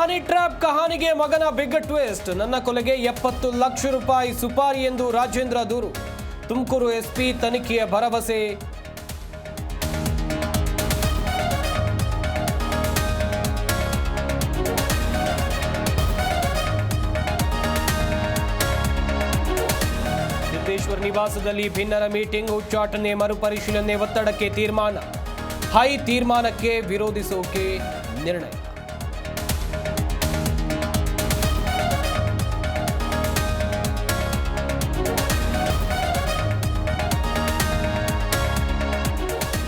Honey trap ಕಹಾನಿಗೆ ಮಗನ big twist. ನನ್ನ ಕೊಲೆಗೆ 70 ಲಕ್ಷ ರೂಪಾಯಿ ಸುಪಾರಿ ಎಂದು ರಾಜೇಂದ್ರ ದೂರು. ತುಮಕೂರು ಎಸ್ಪಿ ತನಿಖೆಯ ಭರವಸೆ. ಸಿದ್ದೇಶ್ವರ ನಿವಾಸದಲ್ಲಿ ಭಿನ್ನರ ಮೀಟಿಂಗ್. ಉಚ್ಚಾಟನೆ ಮರುಪರಿಶೀಲನೆ ಒತ್ತಡಕ್ಕೆ ತೀರ್ಮಾನ. ಹೈ ತೀರ್ಮಾನಕ್ಕೆ ವಿರೋಧಿಸೋಕೆ ನಿರ್ಣಯ.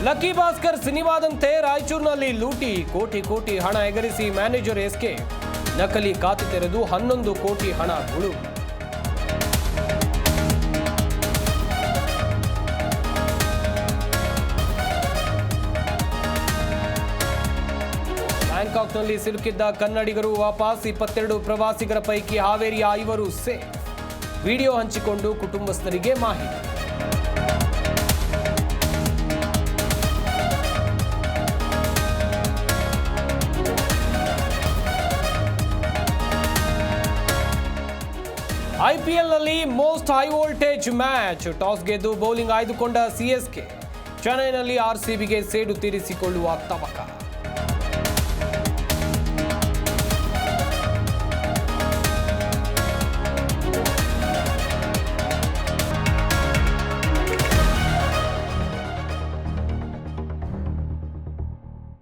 ಲಕ್ಕಿ ಭಾಸ್ಕರ್ ಸಿನಿಮಾದಂತೆ ರಾಯಚೂರಿನಲ್ಲಿ ಲೂಟಿ. ಕೋಟಿ ಹಣ ಎಗರಿಸಿ ಮ್ಯಾನೇಜರ್ ಎಸ್ಕೆ. ನಕಲಿ ಖಾತೆ ತೆರೆದು 11 ಕೋಟಿ ಹಣ ಗುಳು. ಬ್ಯಾಂಕಾಕ್ನಲ್ಲಿ ಸಿಲುಕಿದ್ದ ಕನ್ನಡಿಗರು ವಾಪಸ್. 22 ಪ್ರವಾಸಿಗರ ಪೈಕಿ ಹಾವೇರಿಯ 5 ಸೇಫ್. ವಿಡಿಯೋ ಹಂಚಿಕೊಂಡು ಕುಟುಂಬಸ್ಥರಿಗೆ ಮಾಹಿತಿ. ಐಪಿಎಲ್ನಲ್ಲಿ most high voltage match. Toss ಗೆದ್ದು ಬೌಲಿಂಗ್ ಆಯ್ದುಕೊಂಡ ಸಿಎಸ್ಕೆ. ಚೆನ್ನೈನಲ್ಲಿ ಆರ್ಸಿಬಿಗೆ ಸೇಡು ತೀರಿಸಿಕೊಳ್ಳುವ ತವಕ.